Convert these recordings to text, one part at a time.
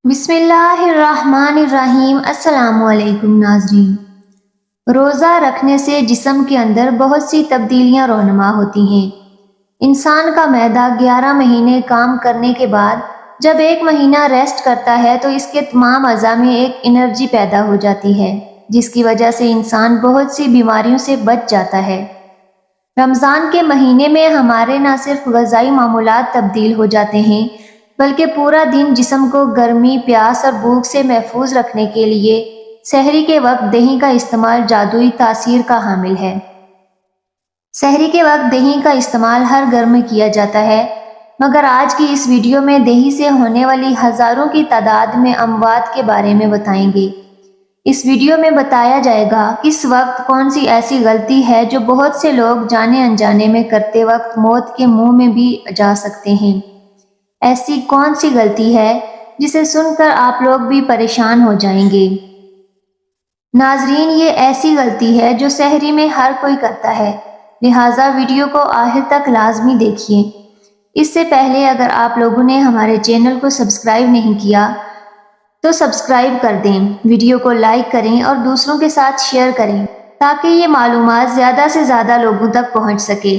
بسم اللہ الرحمن الرحیم۔ السلام علیکم ناظرین۔ روزہ رکھنے سے جسم کے اندر بہت سی تبدیلیاں رونما ہوتی ہیں۔ انسان کا معدہ 11 مہینے کام کرنے کے بعد جب ایک مہینہ ریسٹ کرتا ہے تو اس کے تمام اعضاء میں ایک انرجی پیدا ہو جاتی ہے، جس کی وجہ سے انسان بہت سی بیماریوں سے بچ جاتا ہے۔ رمضان کے مہینے میں ہمارے نہ صرف غذائی معمولات تبدیل ہو جاتے ہیں بلکہ پورا دن جسم کو گرمی، پیاس اور بھوک سے محفوظ رکھنے کے لیے سحری کے وقت دہی کا استعمال جادوئی تاثیر کا حامل ہے۔ سحری کے وقت دہی کا استعمال ہر گھر میں کیا جاتا ہے، مگر آج کی اس ویڈیو میں دہی سے ہونے والی ہزاروں کی تعداد میں اموات کے بارے میں بتائیں گے۔ اس ویڈیو میں بتایا جائے گا اس وقت کون سی ایسی غلطی ہے جو بہت سے لوگ جانے انجانے میں کرتے وقت موت کے منہ میں بھی جا سکتے ہیں۔ ایسی کون سی غلطی ہے جسے سن کر آپ لوگ بھی پریشان ہو جائیں گے؟ ناظرین، یہ ایسی غلطی ہے جو سحری میں ہر کوئی کرتا ہے، لہٰذا ویڈیو کو آخر تک لازمی دیکھیے۔ اس سے پہلے اگر آپ لوگوں نے ہمارے چینل کو سبسکرائب نہیں کیا تو سبسکرائب کر دیں، ویڈیو کو لائک کریں اور دوسروں کے ساتھ شیئر کریں تاکہ یہ معلومات زیادہ سے زیادہ لوگوں تک پہنچ سکے۔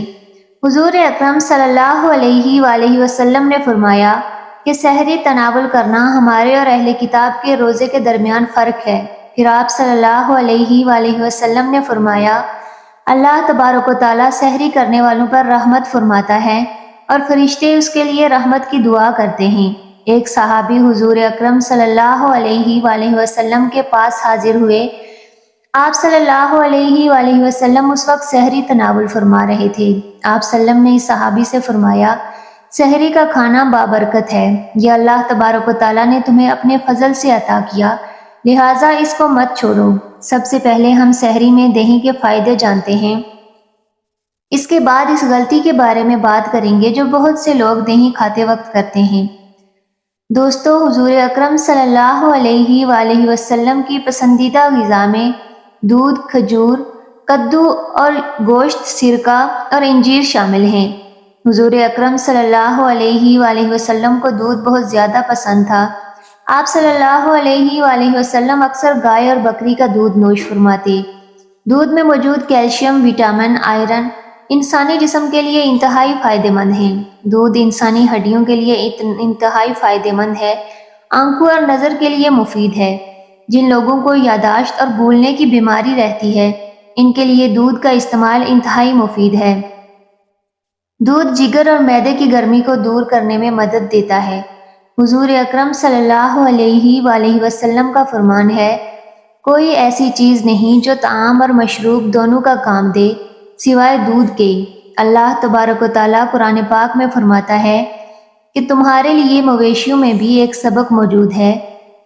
حضور اکرم صلی اللہ علیہ وآلہ وسلم نے فرمایا کہ سحری تناول کرنا ہمارے اور اہل کتاب کے روزے کے درمیان فرق ہے۔ پھر آپ صلی اللہ علیہ وآلہ وسلم نے فرمایا، اللہ تبارک و تعالیٰ سحری کرنے والوں پر رحمت فرماتا ہے اور فرشتے اس کے لیے رحمت کی دعا کرتے ہیں۔ ایک صحابی حضور اکرم صلی اللہ علیہ وآلہ وسلم کے پاس حاضر ہوئے۔ آپ صلی اللہ علیہ وآلہ وسلم اس وقت سحری تناول فرما رہے تھے۔ آپ صلی اللہ علیہ وسلم نے اس صحابی سے فرمایا، سحری کا کھانا بابرکت ہے، یہ اللہ تبارک و تعالیٰ نے تمہیں اپنے فضل سے عطا کیا، لہٰذا اس کو مت چھوڑو۔ سب سے پہلے ہم سحری میں دہی کے فائدے جانتے ہیں، اس کے بعد اس غلطی کے بارے میں بات کریں گے جو بہت سے لوگ دہی کھاتے وقت کرتے ہیں۔ دوستو، حضور اکرم صلی اللہ علیہ وآلہ وسلم کی پسندیدہ غذا میں دودھ، کھجور، کدو اور گوشت، سرکہ اور انجیر شامل ہیں۔ حضور اکرم صلی اللہ علیہ وآلہ وسلم کو دودھ بہت زیادہ پسند تھا۔ آپ صلی اللہ علیہ وآلہ وسلم اکثر گائے اور بکری کا دودھ نوش فرماتے۔ دودھ میں موجود کیلشیم، وٹامن، آئرن انسانی جسم کے لیے انتہائی فائدہ مند ہیں۔ دودھ انسانی ہڈیوں کے لیے انتہائی فائدہ مند ہے، آنکھوں اور نظر کے لیے مفید ہے۔ جن لوگوں کو یادداشت اور بھولنے کی بیماری رہتی ہے، ان کے لیے دودھ کا استعمال انتہائی مفید ہے۔ دودھ جگر اور معدے کی گرمی کو دور کرنے میں مدد دیتا ہے۔ حضور اکرم صلی اللہ علیہ وآلہ وسلم کا فرمان ہے، کوئی ایسی چیز نہیں جو طعام اور مشروب دونوں کا کام دے سوائے دودھ کے۔ اللہ تبارک و تعالیٰ قرآن پاک میں فرماتا ہے کہ تمہارے لیے مویشیوں میں بھی ایک سبق موجود ہے،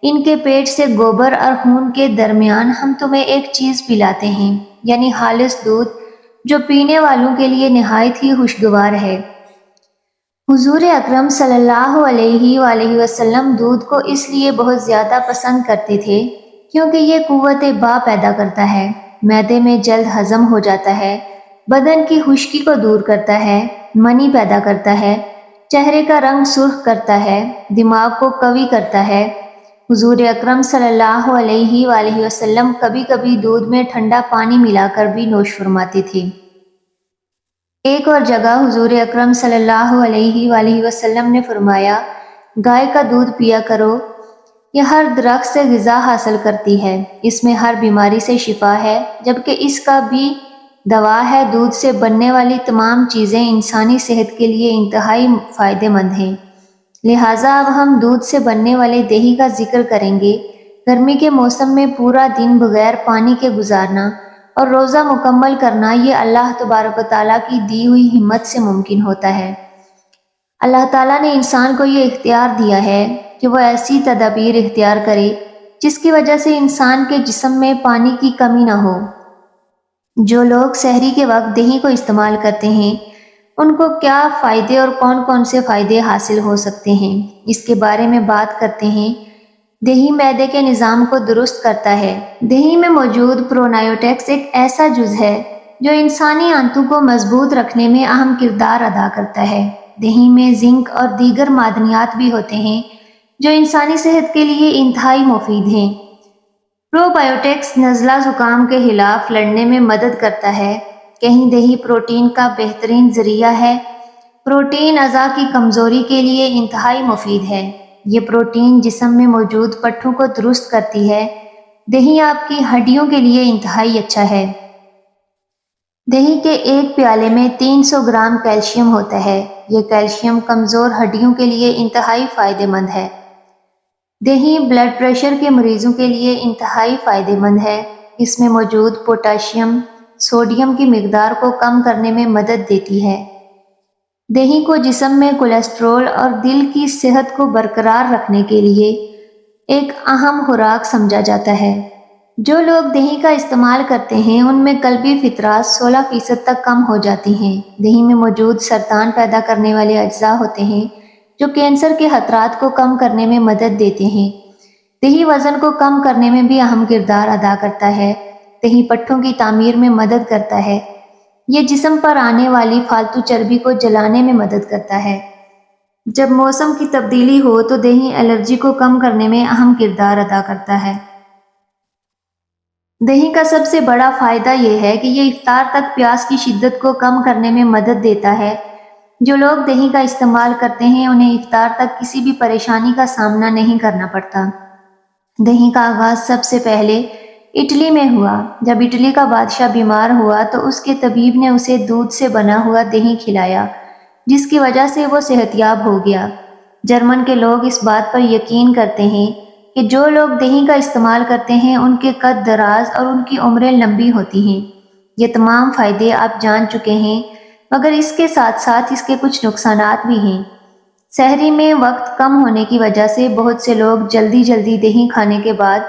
ان کے پیٹ سے گوبر اور خون کے درمیان ہم تمہیں ایک چیز پلاتے ہیں، یعنی خالص دودھ جو پینے والوں کے لیے نہایت ہی خوشگوار ہے۔ حضور اکرم صلی اللہ علیہ وآلہ وسلم دودھ کو اس لیے بہت زیادہ پسند کرتے تھے کیونکہ یہ قوت با پیدا کرتا ہے، معدے میں جلد ہضم ہو جاتا ہے، بدن کی خشکی کو دور کرتا ہے، منی پیدا کرتا ہے، چہرے کا رنگ سرخ کرتا ہے، دماغ کو قوی کرتا ہے۔ حضور اکرم صلی اللہ علیہ وآلہ وسلم کبھی کبھی دودھ میں ٹھنڈا پانی ملا کر بھی نوش فرماتے تھے۔ ایک اور جگہ حضور اکرم صلی اللہ علیہ وآلہ وسلم نے فرمایا، گائے کا دودھ پیا کرو، یہ ہر درخت سے غذا حاصل کرتی ہے، اس میں ہر بیماری سے شفا ہے، جبکہ اس کا بھی دوا ہے۔ دودھ سے بننے والی تمام چیزیں انسانی صحت کے لیے انتہائی فائدہ مند ہیں، لہٰذا اب ہم دودھ سے بننے والے دہی کا ذکر کریں گے۔ گرمی کے موسم میں پورا دن بغیر پانی کے گزارنا اور روزہ مکمل کرنا، یہ اللہ تبارک و تعالیٰ کی دی ہوئی ہمت سے ممکن ہوتا ہے۔ اللہ تعالیٰ نے انسان کو یہ اختیار دیا ہے کہ وہ ایسی تدابیر اختیار کرے جس کی وجہ سے انسان کے جسم میں پانی کی کمی نہ ہو۔ جو لوگ سحری کے وقت دہی کو استعمال کرتے ہیں، ان کو کیا فائدے اور کون کون سے فائدے حاصل ہو سکتے ہیں، اس کے بارے میں بات کرتے ہیں۔ دہی معدے کے نظام کو درست کرتا ہے۔ دہی میں موجود پرونائیوٹکس ایک ایسا جز ہے جو انسانی آنتوں کو مضبوط رکھنے میں اہم کردار ادا کرتا ہے۔ دہی میں زنک اور دیگر معدنیات بھی ہوتے ہیں جو انسانی صحت کے لیے انتہائی مفید ہیں۔ پرو بایوٹکس نزلہ زکام کے خلاف لڑنے میں مدد کرتا ہے۔ کہیں دہی پروٹین کا بہترین ذریعہ ہے۔ پروٹین اعضاء کی کمزوری کے لیے انتہائی مفید ہے۔ یہ پروٹین جسم میں موجود پٹھوں کو درست کرتی ہے۔ دہی آپ کی ہڈیوں کے لیے انتہائی اچھا ہے۔ دہی کے ایک پیالے میں 300 گرام کیلشیم ہوتا ہے۔ یہ کیلشیم کمزور ہڈیوں کے لیے انتہائی فائدہ مند ہے۔ دہی بلڈ پریشر کے مریضوں کے لیے انتہائی فائدہ مند ہے۔ اس میں موجود پوٹاشیم سوڈیم کی مقدار کو کم کرنے میں مدد دیتی ہے۔ دہی کو جسم میں کولیسٹرول اور دل کی صحت کو برقرار رکھنے کے لیے ایک اہم خوراک سمجھا جاتا ہے۔ جو لوگ دہی کا استعمال کرتے ہیں ان میں قلبی فطرات 16% تک کم ہو جاتی ہیں۔ دہی میں موجود سرطان پیدا کرنے والے اجزاء ہوتے ہیں جو کینسر کے خطرات کو کم کرنے میں مدد دیتے ہیں۔ دہی وزن کو کم کرنے میں بھی اہم کردار ادا کرتا ہے۔ دہی پٹھوں کی تعمیر میں مدد کرتا ہے۔ یہ جسم پر آنے والی فالتو چربی کو جلانے میں مدد کرتا ہے۔ جب موسم کی تبدیلی ہو تو دہی الرجی کو کم کرنے میں اہم کردار ادا کرتا ہے۔ دہی کا سب سے بڑا فائدہ یہ ہے کہ یہ افطار تک پیاس کی شدت کو کم کرنے میں مدد دیتا ہے۔ جو لوگ دہی کا استعمال کرتے ہیں انہیں افطار تک کسی بھی پریشانی کا سامنا نہیں کرنا پڑتا۔ دہی کا آغاز سب سے پہلے اٹلی میں ہوا۔ جب اٹلی کا بادشاہ بیمار ہوا تو اس کے طبیب نے اسے دودھ سے بنا ہوا دہی کھلایا، جس کی وجہ سے وہ صحت یاب ہو گیا۔ جرمن کے لوگ اس بات پر یقین کرتے ہیں کہ جو لوگ دہی کا استعمال کرتے ہیں ان کے قد دراز اور ان کی عمریں لمبی ہوتی ہیں۔ یہ تمام فائدے آپ جان چکے ہیں، مگر اس کے ساتھ ساتھ اس کے کچھ نقصانات بھی ہیں۔ سحری میں وقت کم ہونے کی وجہ سے بہت سے لوگ جلدی دہی کھانے کے بعد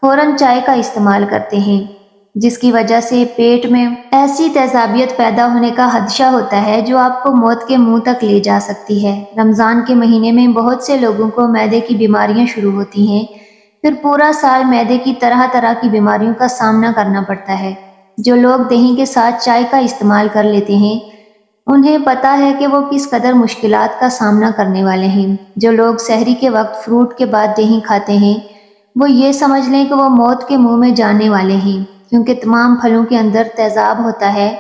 فوراً چائے کا استعمال کرتے ہیں، جس کی وجہ سے پیٹ میں ایسی تیزابیت پیدا ہونے کا خدشہ ہوتا ہے جو آپ کو موت کے منہ تک لے جا سکتی ہے۔ رمضان کے مہینے میں بہت سے لوگوں کو معدے کی بیماریاں شروع ہوتی ہیں، پھر پورا سال معدے کی طرح طرح کی بیماریوں کا سامنا کرنا پڑتا ہے۔ جو لوگ دہی کے ساتھ چائے کا استعمال کر لیتے ہیں انہیں پتہ ہے کہ وہ کس قدر مشکلات کا سامنا کرنے والے ہیں۔ جو لوگ سحری کے وقت فروٹ کے بعد دہی کھاتے ہیں وہ یہ سمجھ لیں کہ وہ موت کے منہ میں جانے والے ہیں، کیونکہ تمام پھلوں کے اندر تیزاب ہوتا ہے۔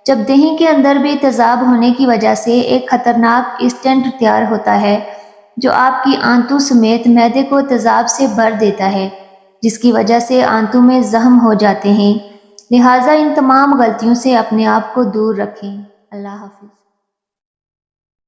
جب دہی کے اندر بھی تیزاب ہونے کی وجہ سے ایک خطرناک اسٹنٹ تیار ہوتا ہے جو آپ کی آنتوں سمیت معدے کو تیزاب سے بھر دیتا ہے، جس کی وجہ سے آنتوں میں زخم ہو جاتے ہیں۔ لہٰذا ان تمام غلطیوں سے اپنے آپ کو دور رکھیں۔ اللہ حافظ۔